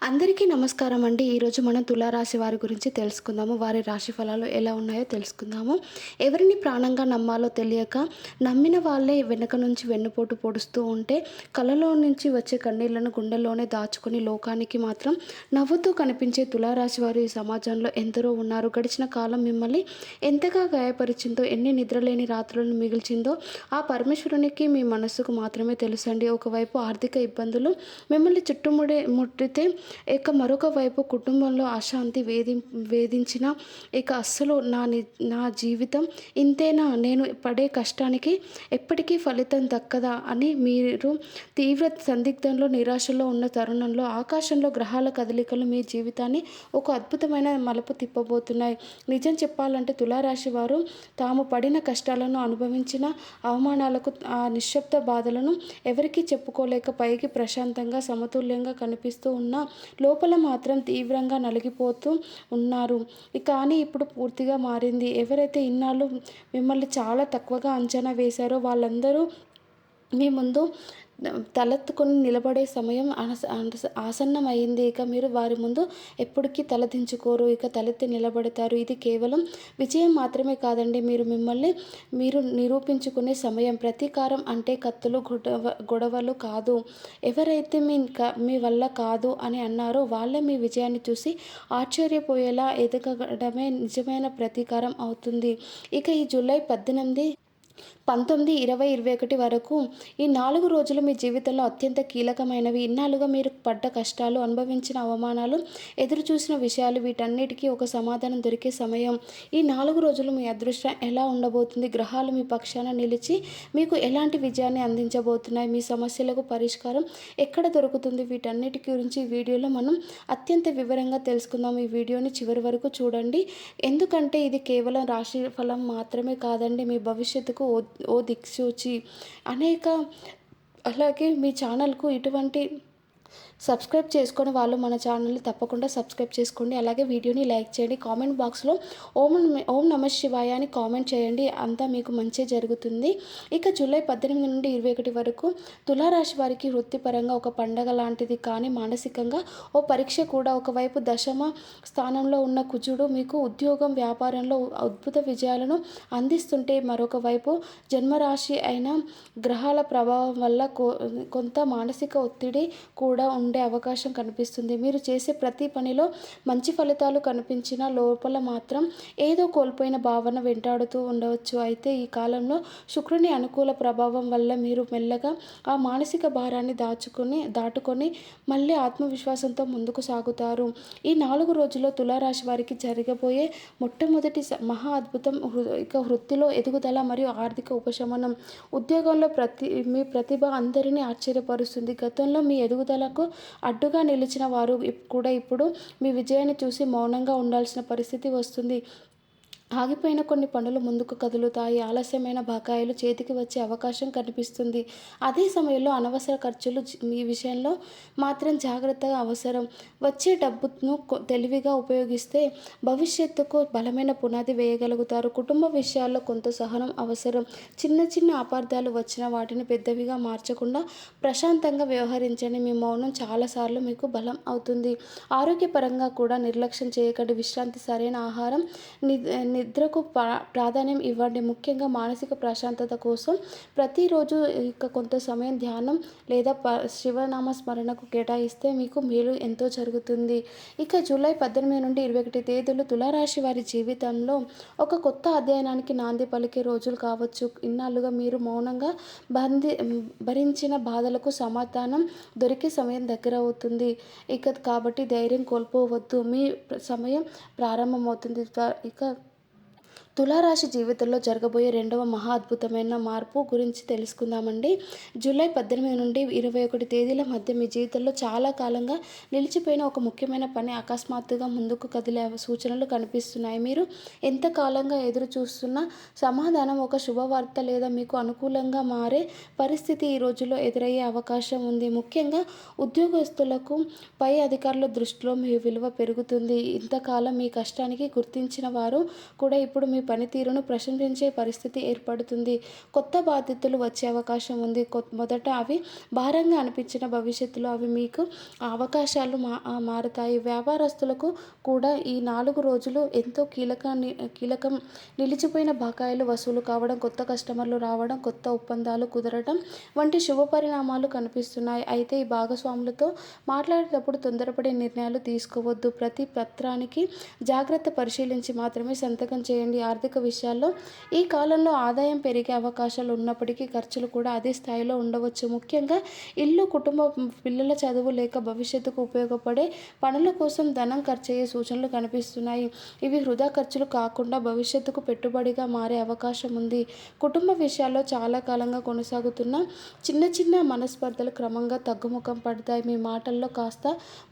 అందరికీ నమస్కారం అండి. ఈరోజు మనం తులారాశి వారి గురించి తెలుసుకుందాము. వారి రాశి ఫలాలు ఎలా ఉన్నాయో తెలుసుకుందాము. ఎవరిని ప్రాణంగా నమ్మాలో తెలియక నమ్మిన వాళ్ళే వెనక నుంచి వెన్నుపోటు పొడుస్తూ ఉంటే కళ్ళలో నుంచి వచ్చే కన్నీళ్లను గుండెల్లోనే దాచుకొని లోకానికి మాత్రం నవ్వుతూ కనిపించే తులారాశి వారు ఈ సమాజంలో ఎందరో ఉన్నారు. గడిచిన కాలం మిమ్మల్ని ఎంతగా గాయపరిచిందో, ఎన్ని నిద్రలేని రాత్రులను మిగిల్చిందో ఆ పరమేశ్వరునికి మీ మనస్సుకు మాత్రమే తెలుసండి. ఒకవైపు ఆర్థిక ఇబ్బందులు మిమ్మల్ని ముట్టితే మరొక వైపు కుటుంబంలో అశాంతి వేధించిన అస్సలు నా జీవితం ఇంతేనా, నేను పడే కష్టానికి ఎప్పటికీ ఫలితం దక్కదా అని మీరు తీవ్ర సందిగ్ధంలో నిరాశలో ఉన్న తరుణంలో ఆకాశంలో గ్రహాల కదలికలు మీ జీవితాన్ని ఒక అద్భుతమైన మలుపు తిప్పబోతున్నాయి. నిజం చెప్పాలంటే తులారాశి వారు తాము పడిన కష్టాలను, అనుభవించిన అవమానాలకు, ఆ నిశ్శబ్ద బాధలను ఎవరికీ చెప్పుకోలేక పైకి ప్రశాంతంగా సమతుల్యంగా కనిపిస్తూ ఉన్న లోపల మాత్రం తీవ్రంగా నలిగిపోతూ ఉన్నారు. కానీ ఇప్పుడు పూర్తిగా మారింది. ఎవరైతే ఇన్నాళ్ళు మిమ్మల్ని చాలా తక్కువగా అంచనా వేశారో వాళ్ళందరూ మీ ముందు తలెత్తుకొని నిలబడే సమయం ఆసన్నమైంది. ఇక మీరు వారి ముందు ఎప్పటికీ తలదించుకోరు, ఇక తలెత్తి నిలబడతారు. ఇది కేవలం విజయం మాత్రమే కాదండి, మీరు నిరూపించుకునే సమయం. ప్రతీకారం అంటే కత్తులు, గొడవలు కాదు. ఎవరైతే మీ వల్ల కాదు అని అన్నారో వాళ్ళే మీ విజయాన్ని చూసి ఆశ్చర్యపోయేలా ఎదగడమే నిజమైన ప్రతీకారం అవుతుంది. ఇక ఈ జూలై 18, 19, 20, 21 వరకు ఈ 4 రోజులు మీ జీవితంలో అత్యంత కీలకమైనవి. ఇన్నాళ్ళుగా మీరు పడ్డ కష్టాలు, అనుభవించిన అవమానాలు, ఎదురు చూసిన విషయాలు, వీటన్నిటికీ ఒక సమాధానం దొరికే సమయం. ఈ 4 రోజులు మీ అదృష్టం ఎలా ఉండబోతుంది, గ్రహాలు మీ పక్షాన నిలిచి మీకు ఎలాంటి విజయాన్ని అందించబోతున్నాయి, మీ సమస్యలకు పరిష్కారం ఎక్కడ దొరుకుతుంది, వీటన్నిటి గురించి ఈ వీడియోలో మనం అత్యంత వివరంగా తెలుసుకుందాం. ఈ వీడియోని చివరి వరకు చూడండి. ఎందుకంటే ఇది కేవలం రాశి ఫలం మాత్రమే కాదండి, మీ భవిష్యత్తుకు ఓ దిక్సూచి. అలాగే మీ ఛానల్కు ఇటువంటి సబ్స్క్రైబ్ చేసుకొని వాళ్ళు మన ఛానల్ని తప్పకుండా సబ్స్క్రైబ్ చేసుకోండి. అలాగే వీడియోని లైక్ చేయండి. కామెంట్ బాక్స్లో ఓం నమ శివాయ అని కామెంట్ చేయండి. అంతా మీకు మంచి జరుగుతుంది. ఇక జూలై 18 నుండి 21 వరకు తులారాశి వారికి వృత్తిపరంగా ఒక పండగ లాంటిది, కానీ మానసికంగా ఓ పరీక్ష కూడా. ఒకవైపు దశమ స్థానంలో ఉన్న కుజుడు మీకు ఉద్యోగం, వ్యాపారంలో అద్భుత విజయాలను అందిస్తుంటే, మరొక వైపు జన్మరాశి అయిన గ్రహాల ప్రభావం వల్ల కొంత మానసిక ఒత్తిడి కూడా ఉండే అవకాశం కనిపిస్తుంది. మీరు చేసే ప్రతి పనిలో మంచి ఫలితాలు కనిపించినా లోపల మాత్రం ఏదో కోల్పోయిన భావన వెంటాడుతూ ఉండవచ్చు. అయితే ఈ కాలంలో శుక్రుని అనుకూల ప్రభావం వల్ల మీరు మెల్లగా ఆ మానసిక భారాన్ని దాటుకొని మళ్ళీ ఆత్మవిశ్వాసంతో ముందుకు సాగుతారు. ఈ 4 రోజుల్లో తులారాశి వారికి జరగబోయే మొట్టమొదటి మహా అద్భుతం వృత్తిలో ఎదుగుదల మరియు ఆర్థిక ఉపశమనం. ఉద్యోగంలో మీ ప్రతిభ అందరినీ ఆశ్చర్యపరుస్తుంది. గతంలో మీ ఎదుగుదలకు అడ్డుగా నిలిచిన వారు కూడా ఇప్పుడు మీ విజయాన్ని చూసి మౌనంగా ఉండాల్సిన పరిస్థితి వస్తుంది. ఆగిపోయిన కొన్ని పనులు ముందుకు కదులుతాయి. ఆలస్యమైన బకాయిలు చేతికి వచ్చే అవకాశం కనిపిస్తుంది. అదే సమయంలో అనవసర ఖర్చులు మీ విషయంలో మాత్రం జాగ్రత్తగా అవసరం. వచ్చే డబ్బును తెలివిగా ఉపయోగిస్తే భవిష్యత్తుకు బలమైన పునాది వేయగలుగుతారు. కుటుంబ విషయాల్లో కొంత సహనం అవసరం. చిన్న చిన్న అపార్థాలు వచ్చిన వాటిని పెద్దవిగా మార్చకుండా ప్రశాంతంగా వ్యవహరించండి. మీ మౌనం చాలాసార్లు మీకు బలం అవుతుంది. ఆరోగ్యపరంగా కూడా నిర్లక్ష్యం చేయకండి. విశ్రాంతి, సరైన ఆహారం, నిద్రకు ప్రాధాన్యం ఇవ్వండి. ముఖ్యంగా మానసిక ప్రశాంతత కోసం ప్రతిరోజు కొంత సమయం ధ్యానం లేదా శివనామ స్మరణకు కేటాయిస్తే మీకు మేలు ఎంతో జరుగుతుంది. ఇక జూలై 18 నుండి 21 తేదీలు తులారాశి వారి జీవితంలో ఒక కొత్త అధ్యయనానికి నాంది పలికే రోజులు కావచ్చు. ఇన్నాళ్ళుగా మీరు మౌనంగా భరించిన బాధలకు సమాధానం దొరికే సమయం దగ్గర అవుతుంది. కాబట్టి ధైర్యం కోల్పోవద్దు, మీ సమయం ప్రారంభమవుతుంది. తులారాశి జీవితంలో జరగబోయే రెండవ మహా అద్భుతమైన మార్పు గురించి తెలుసుకుందామండి. జూలై 18 నుండి 21 తేదీల మధ్య మీ జీవితంలో చాలా కాలంగా నిలిచిపోయిన ఒక ముఖ్యమైన పని అకస్మాత్తుగా ముందుకు కదిలే సూచనలు కనిపిస్తున్నాయి. మీరు ఎంతకాలంగా ఎదురు చూస్తున్న సమాధానం, ఒక శుభవార్త లేదా మీకు అనుకూలంగా మారే పరిస్థితి ఈ రోజుల్లో ఎదురయ్యే అవకాశం ఉంది. ముఖ్యంగా ఉద్యోగస్తులకు పై అధికారుల దృష్టిలో మీ విలువ పెరుగుతుంది. ఇంతకాలం మీ కష్టానికి గుర్తించిన వారు కూడా ఇప్పుడు మీ మీ పనితీరును ప్రశంసించే పరిస్థితి ఏర్పడుతుంది. కొత్త బాధ్యతలు వచ్చే అవకాశం ఉంది. మొదట అవి భారంగా అనిపించిన భవిష్యత్తులో అవి మీకు ఆ అవకాశాలు మారుతాయి. వ్యాపారస్తులకు కూడా ఈ 4 రోజులు ఎంతో కీలకం. నిలిచిపోయిన బకాయిలు వసూలు కావడం, కొత్త కస్టమర్లు రావడం, కొత్త ఒప్పందాలు కుదరడం వంటి శుభ పరిణామాలు కనిపిస్తున్నాయి. అయితే ఈ భాగస్వాములతో మాట్లాడేటప్పుడు తొందరపడే నిర్ణయాలు తీసుకోవద్దు. ప్రతి పత్రానికి జాగ్రత్త పరిశీలించి మాత్రమే సంతకం చేయండి. ఆర్థిక విషయాల్లో ఈ కాలంలో ఆదాయం పెరిగే అవకాశాలు ఉన్నప్పటికీ ఖర్చులు కూడా అదే స్థాయిలో ఉండవచ్చు. ముఖ్యంగా ఇల్లు, కుటుంబం, పిల్లల చదువు లేక భవిష్యత్తుకు ఉపయోగపడే పనుల కోసం ధనం ఖర్చయ్యే సూచనలు కనిపిస్తున్నాయి. ఇవి వృధా ఖర్చులు కాకుండా భవిష్యత్తుకు పెట్టుబడిగా మారే అవకాశం ఉంది. కుటుంబ విషయాల్లో చాలా కాలంగా కొనసాగుతున్న చిన్న చిన్న మనస్పర్ధలు క్రమంగా తగ్గుముఖం పడతాయి. మీ మాటల్లో కాస్త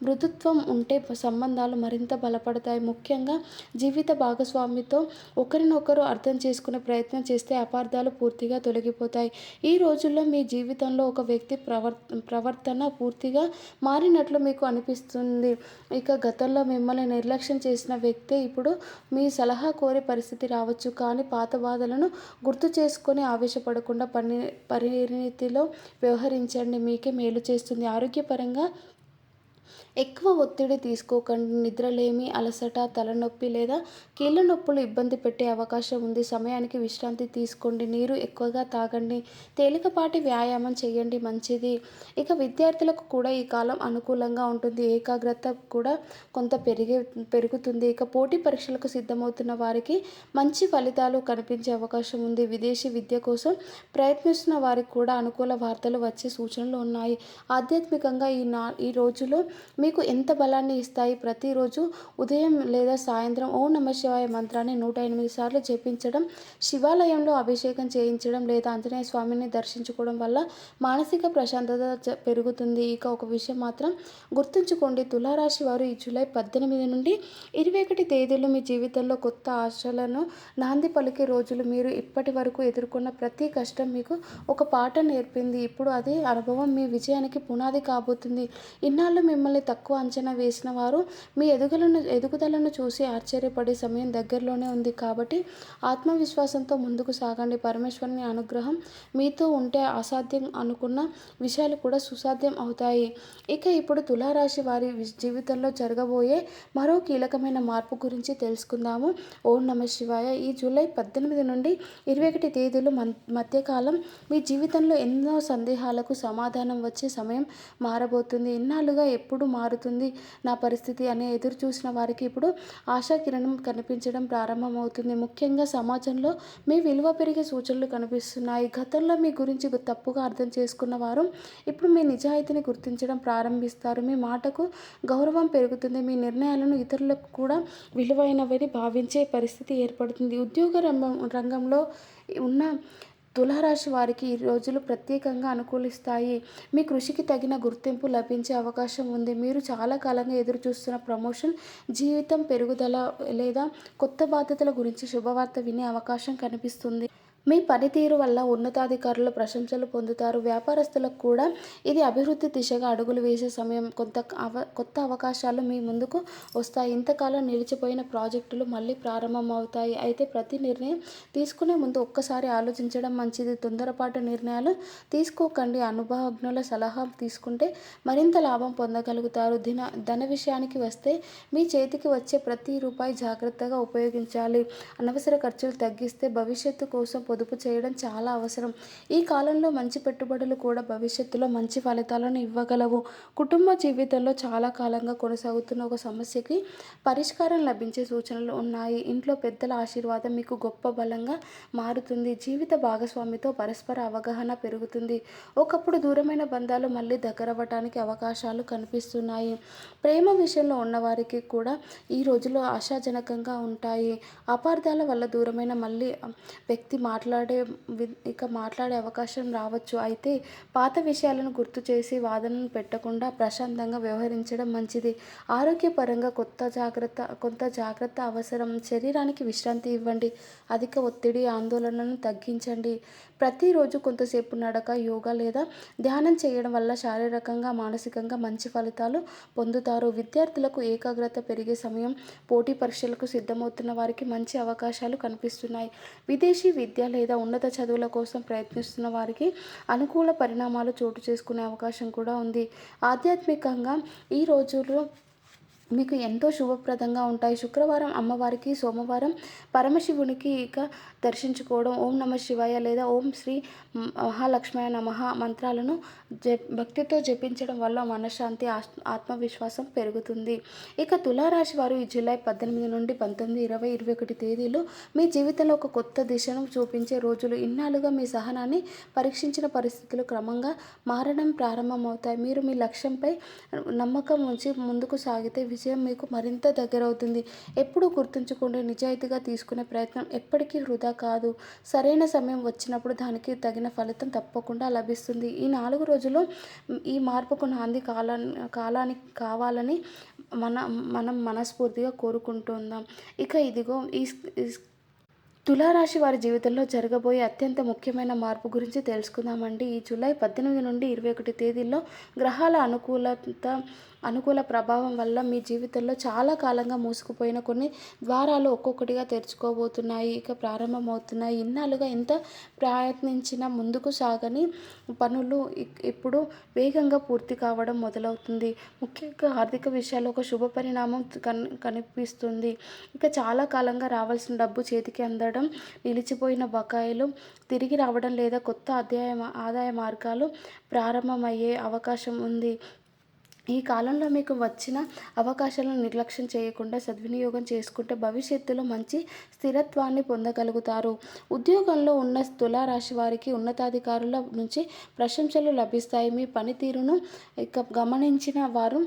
మృదుత్వం ఉంటే సంబంధాలు మరింత బలపడతాయి. ముఖ్యంగా జీవిత భాగస్వామితో ఒకరినొకరు అర్థం చేసుకునే ప్రయత్నం చేస్తే అపార్థాలు పూర్తిగా తొలగిపోతాయి. ఈ రోజుల్లో మీ జీవితంలో ఒక వ్యక్తి ప్రవర్తన పూర్తిగా మారినట్లు మీకు అనిపిస్తుంది. ఇక గతంలో మిమ్మల్ని నిర్లక్ష్యం చేసిన వ్యక్తే ఇప్పుడు మీ సలహా కోరే పరిస్థితి రావచ్చు. కానీ పాత బాధలను గుర్తు చేసుకొని ఆవేశపడకుండా పరిణితిలో వ్యవహరించండి. మీకే మేలు చేస్తుంది. ఆరోగ్యపరంగా ఎక్కువ ఒత్తిడి తీసుకోకండి. నిద్రలేమి, అలసట, తలనొప్పి లేదా కీళ్ళ నొప్పులు ఇబ్బంది పెట్టే అవకాశం ఉంది. సమయానికి విశ్రాంతి తీసుకోండి. నీరు ఎక్కువగా తాగండి. తేలికపాటి వ్యాయామం చేయండి, మంచిది. ఇక విద్యార్థులకు కూడా ఈ కాలం అనుకూలంగా ఉంటుంది. ఏకాగ్రత కూడా కొంత పెరుగుతుంది. ఇక పోటీ పరీక్షలకు సిద్ధమవుతున్న వారికి మంచి ఫలితాలు కనిపించే అవకాశం ఉంది. విదేశీ విద్య కోసం ప్రయత్నిస్తున్న వారికి కూడా అనుకూల వార్తలు వచ్చే సూచనలు ఉన్నాయి. ఆధ్యాత్మికంగా ఈ రోజులో మీకు ఎంత బలాన్ని ఇస్తాయి? ప్రతిరోజు ఉదయం లేదా సాయంత్రం ఓం నమఃశివాయ మంత్రాన్ని 108 సార్లు జపించడం, శివాలయంలో అభిషేకం చేయించడం లేదా ఆంజనేయ స్వామిని దర్శించుకోవడం వల్ల మానసిక ప్రశాంతత పెరుగుతుంది. ఇక ఒక విషయం మాత్రం గుర్తుంచుకోండి, తులారాశి వారు ఈ జూలై 18 నుండి 21 తేదీలు మీ జీవితంలో కొత్త ఆశలను నాంది పలికే రోజులు. మీరు ఇప్పటి వరకు ఎదుర్కొన్న ప్రతి కష్టం మీకు ఒక పాఠం నేర్పింది. ఇప్పుడు అదే అనుభవం మీ విజయానికి పునాది కాబోతుంది. ఇన్నాళ్ళు మిమ్మల్ని తక్కువ అంచనా వేసిన వారు మీ ఎదుగుదలను చూసి ఆశ్చర్యపడే సమయం దగ్గరలోనే ఉంది. కాబట్టి ఆత్మవిశ్వాసంతో ముందుకు సాగండి. పరమేశ్వరుని అనుగ్రహం మీతో ఉంటే అసాధ్యం అనుకున్న విషయాలు కూడా సుసాధ్యం అవుతాయి. ఇక ఇప్పుడు తులారాశి వారి జీవితంలో జరగబోయే మరో కీలకమైన మార్పు గురించి తెలుసుకుందాము. ఓం నమఃశివాయ. ఈ జూలై 18 నుండి 21 తేదీలు మధ్యకాలం మీ జీవితంలో ఎన్నో సందేహాలకు సమాధానం వచ్చే సమయం మారబోతుంది. ఇన్నాళ్ళుగా ఎప్పుడు మారుతుంది నా పరిస్థితి అని ఎదురు చూసిన వారికి ఇప్పుడు ఆశాకిరణం కనిపించడం ప్రారంభమవుతుంది. ముఖ్యంగా సమాజంలో మీ విలువ పెరిగే సూచనలు కనిపిస్తున్నాయి. గతంలో మీ గురించి తప్పుగా అర్థం చేసుకున్న వారు ఇప్పుడు మీ నిజాయితీని గుర్తించడం ప్రారంభిస్తారు. మీ మాటకు గౌరవం పెరుగుతుంది. మీ నిర్ణయాలను ఇతరులకు కూడా విలువైనవని భావించే పరిస్థితి ఏర్పడుతుంది. ఉద్యోగ రంగంలో ఉన్న తులారాశి వారికి ఈ రోజులు ప్రత్యేకంగా అనుకూలిస్తాయి. మీ కృషికి తగిన గుర్తింపు లభించే అవకాశం ఉంది. మీరు చాలా కాలంగా ఎదురు చూస్తున్న ప్రమోషన్, జీవితం పెరుగుదల లేదా కొత్త బాధ్యతల గురించి శుభవార్త వినే అవకాశం కనిపిస్తుంది. మీ పనితీరు వల్ల ఉన్నతాధికారుల ప్రశంసలు పొందుతారు. వ్యాపారస్తులకు కూడా ఇది అభివృద్ధి దిశగా అడుగులు వేసే సమయం. కొత్త అవకాశాలు మీ ముందుకు వస్తాయి. ఇంతకాలం నిలిచిపోయిన ప్రాజెక్టులు మళ్ళీ ప్రారంభమవుతాయి. అయితే ప్రతి నిర్ణయం తీసుకునే ముందు ఒక్కసారి ఆలోచించడం మంచిది. తొందరపాటు నిర్ణయాలు తీసుకోకండి. అనుభవజ్ఞుల సలహా తీసుకుంటే మరింత లాభం పొందగలుగుతారు. ధన విషయానికి వస్తే మీ చేతికి వచ్చే ప్రతి రూపాయి జాగ్రత్తగా ఉపయోగించాలి. అనవసర ఖర్చులు తగ్గిస్తే భవిష్యత్తు కోసం పొదుపు చేయడం చాలా అవసరం. ఈ కాలంలో మంచి పెట్టుబడులు కూడా భవిష్యత్తులో మంచి ఫలితాలను ఇవ్వగలవు. కుటుంబ జీవితంలో చాలా కాలంగా కొనసాగుతున్న ఒక సమస్యకి పరిష్కారం లభించే సూచనలు ఉన్నాయి. ఇంట్లో పెద్దల ఆశీర్వాదం మీకు గొప్ప బలంగా మారుతుంది. జీవిత భాగస్వామితో పరస్పర అవగాహన పెరుగుతుంది. ఒకప్పుడు దూరమైన బంధాలు మళ్ళీ దగ్గరవ్వటానికి అవకాశాలు కనిపిస్తున్నాయి. ప్రేమ విషయంలో ఉన్నవారికి కూడా ఈ రోజుల్లో ఆశాజనకంగా ఉంటాయి. అపార్థాల వల్ల దూరమైన మళ్ళీ వ్యక్తి మాట్లాడే అవకాశం రావచ్చు. అయితే పాత విషయాలను గుర్తు చేసి వాదనలు పెట్టకుండా ప్రశాంతంగా వ్యవహరించడం మంచిది. ఆరోగ్యపరంగా కొంత జాగ్రత్త అవసరం. శరీరానికి విశ్రాంతి ఇవ్వండి. అధిక ఒత్తిడి, ఆందోళనను తగ్గించండి. ప్రతిరోజు కొంతసేపు నడక, యోగా లేదా ధ్యానం చేయడం వల్ల శారీరకంగా, మానసికంగా మంచి ఫలితాలు పొందుతారు. విద్యార్థులకు ఏకాగ్రత పెరిగే సమయం. పోటీ పరీక్షలకు సిద్ధమవుతున్న వారికి మంచి అవకాశాలు కనిపిస్తున్నాయి. విదేశీ విద్య లేదా ఉన్నత చదువుల కోసం ప్రయత్నిస్తున్న వారికి అనుకూల పరిణామాలు చోటు చేసుకునే అవకాశం కూడా ఉంది. ఆధ్యాత్మికంగా ఈ రోజుల్లో మీకు ఎంతో శుభప్రదంగా ఉంటాయి. శుక్రవారం అమ్మవారికి, సోమవారం పరమశివునికి దర్శించుకోవడం, ఓం నమ శివాయ లేదా ఓం శ్రీ మహాలక్ష్మాయ నమః మంత్రాలను భక్తితో జపించడం వల్ల మనశ్శాంతి, ఆత్మవిశ్వాసం పెరుగుతుంది. ఇక తులారాశి వారు ఈ జూలై 18 నుండి 19, 20, 21 తేదీలు మీ జీవితంలో ఒక కొత్త దిశను చూపించే రోజులు. ఇన్నాళ్ళుగా మీ సహనాన్ని పరీక్షించిన పరిస్థితులు క్రమంగా మారడం ప్రారంభమవుతాయి. మీరు మీ లక్ష్యంపై నమ్మకం ఉంచి ముందుకు సాగితే విజయం మీకు మరింత దగ్గరవుతుంది. ఎప్పుడూ గుర్తుంచుకోండి, నిజాయితీగా తీసుకునే ప్రయత్నం ఎప్పటికీ వృధా కాదు. సరైన సమయం వచ్చినప్పుడు దానికి తగిన ఫలితం తప్పకుండా లభిస్తుంది. ఈ 4 రోజులు ఈ మార్పుకు నాంది కాలానికి కావాలని మనం మనస్ఫూర్తిగా కోరుకుంటున్నాం. ఇక ఇదిగో ఈ తులారాశి వారి జీవితంలో జరగబోయే అత్యంత ముఖ్యమైన మార్పు గురించి తెలుసుకుందామండి. ఈ జూలై 18 నుండి 21 తేదీల్లో గ్రహాల అనుకూల ప్రభావం వల్ల మీ జీవితంలో చాలా కాలంగా మూసుకుపోయిన కొన్ని ద్వారాలు ఒక్కొక్కటిగా తెరుచుకోబోతున్నాయి. ఇక ప్రారంభమవుతున్నాయి. ఇన్నాళ్ళుగా ఎంత ప్రయత్నించినా ముందుకు సాగని పనులు ఇప్పుడు వేగంగా పూర్తి కావడం మొదలవుతుంది. ముఖ్యంగా ఆర్థిక విషయాల్లో ఒక శుభ పరిణామం కనిపిస్తుంది. ఇక చాలా కాలంగా రావాల్సిన డబ్బు చేతికి అందడం, నిలిచిపోయిన బకాయిలు తిరిగి రావడం లేదా కొత్త ఆదాయ మార్గాలు ప్రారంభమయ్యే అవకాశం ఉంది. ఈ కాలంలో మీకు వచ్చిన అవకాశాలను నిర్లక్ష్యం చేయకుండా సద్వినియోగం చేసుకుంటే భవిష్యత్తులో మంచి స్థిరత్వాన్ని పొందగలుగుతారు. ఉద్యోగంలో ఉన్న తులారాశి వారికి ఉన్నతాధికారుల నుంచి ప్రశంసలు లభిస్తాయి. మీ పనితీరును గమనించిన వారు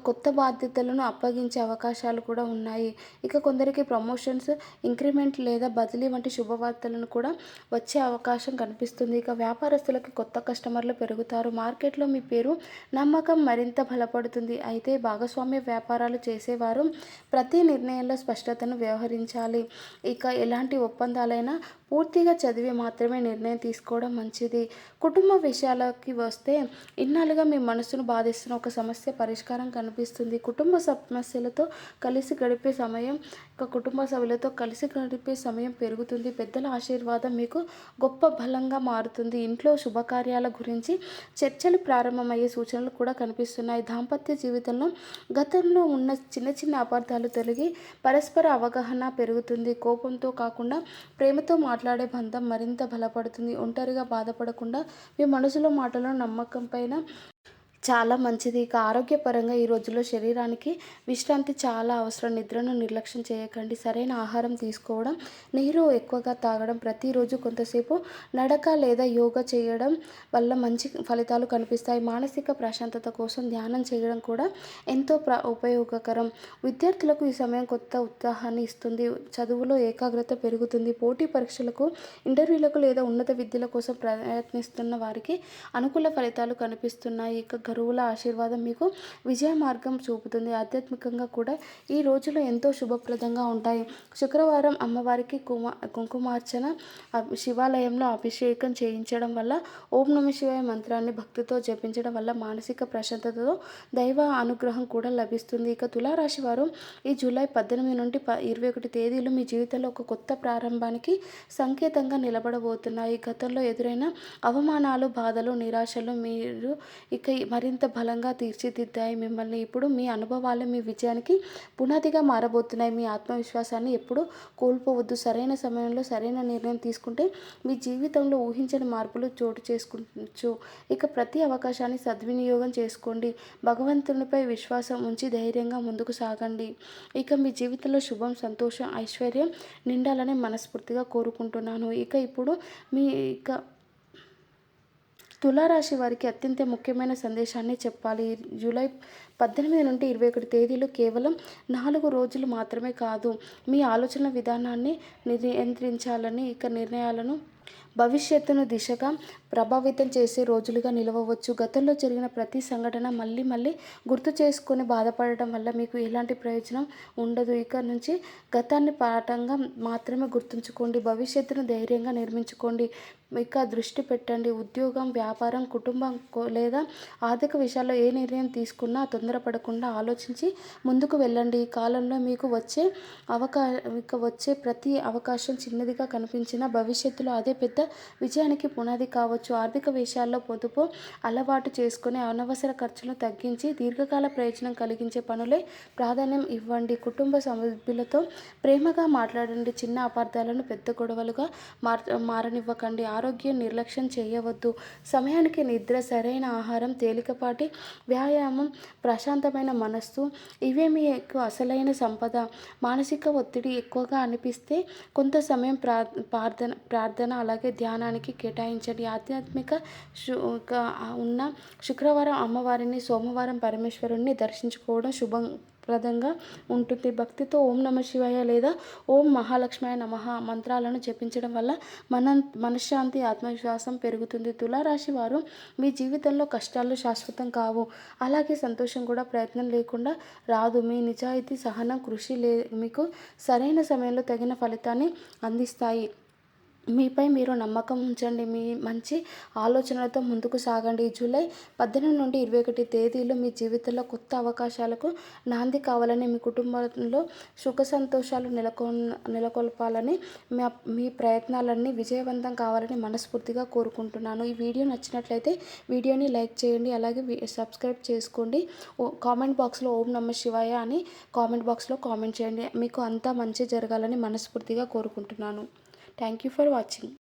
కొత్త బాధ్యతలను అప్పగించే అవకాశాలు కూడా ఉన్నాయి. ఇక కొందరికి ప్రమోషన్స్, ఇంక్రిమెంట్ లేదా బదిలీ వంటి శుభవార్తలను కూడా వచ్చే అవకాశం కనిపిస్తుంది. ఇక వ్యాపారస్తులకు కొత్త కస్టమర్లు పెరుగుతారు. మార్కెట్లో మీ పేరు, నమ్మకం మరింత బలపడుతుంది. అయితే భాగస్వామ్య వ్యాపారాలు చేసేవారు ప్రతి నిర్ణయంలో స్పష్టతను వ్యవహరించాలి. ఇక ఎలాంటి ఒప్పందాలైనా పూర్తిగా చదివి మాత్రమే నిర్ణయం తీసుకోవడం మంచిది. కుటుంబ విషయాలకి వస్తే ఇన్నాళ్ళుగా మీ మనసును బాధిస్తున్న ఒక సమస్య పరిష్కారం కనిపిస్తుంది. కుటుంబ సభ్యులతో కలిసి గడిపే సమయం పెరుగుతుంది. పెద్దల ఆశీర్వాదం మీకు గొప్ప బలంగా మారుతుంది. ఇంట్లో శుభకార్యాల గురించి చర్చలు ప్రారంభమయ్యే సూచనలు కూడా కనిపిస్తున్నాయి. దాంపత్య జీవితంలో గతంలో ఉన్న చిన్న చిన్న అపార్థాలు తొలగి పరస్పర అవగాహన పెరుగుతుంది. కోపంతో కాకుండా ప్రేమతో మాట్లాడే బంధం మరింత బలపడుతుంది. ఒంటరిగా బాధపడకుండా మీ మనసులో మాటలను నమ్మకం పైన చాలా మంచిది. ఇక ఆరోగ్యపరంగా ఈ రోజుల్లో శరీరానికి విశ్రాంతి చాలా అవసరం. నిద్రను నిర్లక్ష్యం చేయకండి. సరైన ఆహారం తీసుకోవడం, నీరు ఎక్కువగా తాగడం, ప్రతిరోజు కొంతసేపు నడక లేదా యోగా చేయడం వల్ల మంచి ఫలితాలు కనిపిస్తాయి. మానసిక ప్రశాంతత కోసం ధ్యానం చేయడం కూడా ఎంతో ఉపయోగకరం. విద్యార్థులకు ఈ సమయం కొత్త ఉత్సాహాన్ని ఇస్తుంది. చదువులో ఏకాగ్రత పెరుగుతుంది. పోటీ పరీక్షలకు, ఇంటర్వ్యూలకు లేదా ఉన్నత విద్యల కోసం ప్రయత్నిస్తున్న వారికి అనుకూల ఫలితాలు కనిపిస్తున్నాయి. ఇక గురువుల ఆశీర్వాదం మీకు విజయ మార్గం చూపుతుంది. ఆధ్యాత్మికంగా కూడా ఈ రోజులు ఎంతో శుభప్రదంగా ఉంటాయి. శుక్రవారం అమ్మవారికి కుంకుమార్చన, శివాలయంలో అభిషేకం చేయించడం వల్ల, ఓం నమ శివాయ మంత్రాన్ని భక్తితో జపించడం వల్ల మానసిక ప్రశాంతతతో దైవ అనుగ్రహం కూడా లభిస్తుంది. ఇక తులారాశి వారు ఈ జూలై 18 నుండి 21 తేదీలు మీ జీవితంలో ఒక కొత్త ప్రారంభానికి సంకేతంగా నిలబడబోతున్నాయి. గతంలో ఎదురైన అవమానాలు, బాధలు, నిరాశలు మీరు ఇక మరింత బలంగా తీర్చిదిద్దాయి మిమ్మల్ని. ఇప్పుడు మీ అనుభవాలే మీ విజయానికి పునాదిగా మారబోతున్నాయి. మీ ఆత్మవిశ్వాసాన్ని ఎప్పుడూ కోల్పోవద్దు. సరైన సమయంలో సరైన నిర్ణయం తీసుకుంటే మీ జీవితంలో ఊహించని మార్పులు చోటు చేసుకోవచ్చు. ఇక ప్రతి అవకాశాన్ని సద్వినియోగం చేసుకోండి. భగవంతునిపై విశ్వాసం ఉంచి ధైర్యంగా ముందుకు సాగండి. ఇక మీ జీవితంలో శుభం, సంతోషం, ఐశ్వర్యం నిండాలని మనస్ఫూర్తిగా కోరుకుంటున్నాను. ఇప్పుడు తులారాశి వారికి అత్యంత ముఖ్యమైన సందేశాన్ని చెప్పాలి. జూలై 18 నుండి 21 తేదీలు కేవలం 4 రోజులు మాత్రమే కాదు, మీ ఆలోచన విధానాన్ని నియంత్రించాలని, నిర్ణయాలను భవిష్యత్తును దిశగా ప్రభావితం చేసే రోజులుగా నిలవవచ్చు. గతంలో జరిగిన ప్రతి సంఘటన మళ్ళీ మళ్ళీ గుర్తు చేసుకొని బాధపడటం వల్ల మీకు ఎలాంటి ప్రయోజనం ఉండదు. ఇక నుంచి గతాన్ని పాఠంగా మాత్రమే గుర్తుంచుకోండి. భవిష్యత్తును ధైర్యంగా నిర్మించుకోండి. ఇక దృష్టి పెట్టండి. ఉద్యోగం, వ్యాపారం, కుటుంబం లేదా ఆర్థిక విషయాల్లో ఏ నిర్ణయం తీసుకున్నా తొందరపడకుండా ఆలోచించి ముందుకు వెళ్ళండి. ఈ కాలంలో మీకు వచ్చే ప్రతి అవకాశం చిన్నదిగా కనిపించినా భవిష్యత్తులో అదే పెద్ద విజయానికి పునాది కావచ్చు. ఆర్థిక విషయాల్లో పొదుపు అలవాటు చేసుకొని అనవసర ఖర్చులను తగ్గించి దీర్ఘకాల ప్రయోజనం కలిగించే పనులే ప్రాధాన్యం ఇవ్వండి. కుటుంబ సభ్యులతో ప్రేమగా మాట్లాడండి. చిన్న అపార్థాలను పెద్ద గొడవలుగా మారనివ్వకండి. ఆరోగ్యం నిర్లక్ష్యం చేయవద్దు. సమయానికి నిద్ర, సరైన ఆహారం, తేలికపాటి వ్యాయామం, ప్రశాంతమైన మనస్సు ఇవే మీకు అసలైన సంపద. మానసిక ఒత్తిడి ఎక్కువగా అనిపిస్తే కొంత సమయం ప్రార్థన అలాగే ధ్యానానికి కేటాయించండి. ఆధ్యాత్మిక ఉన్న శుక్రవారం అమ్మవారిని, సోమవారం పరమేశ్వరుణ్ణి దర్శించుకోవడం శుభప్రదంగా ఉంటుంది. భక్తితో ఓం నమ శివాయ లేదా ఓం మహాలక్ష్మాయ నమః మంత్రాలను జపించడం వల్ల మనశ్శాంతి, ఆత్మవిశ్వాసం పెరుగుతుంది. తులారాశి వారు మీ జీవితంలో కష్టాలు శాశ్వతం కావు. అలాగే సంతోషం కూడా ప్రయత్నం లేకుండా రాదు. మీ నిజాయితీ, సహనం, కృషి మీకు సరైన సమయంలో తగిన ఫలితాన్ని అందిస్తాయి. మీపై మీరు నమ్మకం ఉంచండి. మీ మంచి ఆలోచనలతో ముందుకు సాగండి. జూలై 18 నుండి 21 తేదీలు మీ జీవితంలో కొత్త అవకాశాలకు నాంది కావాలని, మీ కుటుంబంలో సుఖ సంతోషాలు నెలకొల్పాలని, మీ ప్రయత్నాలన్నీ విజయవంతం కావాలని మనస్ఫూర్తిగా కోరుకుంటున్నాను. ఈ వీడియో నచ్చినట్లయితే వీడియోని లైక్ చేయండి. అలాగే సబ్స్క్రైబ్ చేసుకోండి. కామెంట్ బాక్స్లో ఓం నమ శివాయ అని కామెంట్ బాక్స్లో కామెంట్ చేయండి. మీకు అంతా మంచి జరగాలని మనస్ఫూర్తిగా కోరుకుంటున్నాను. Thank you for watching.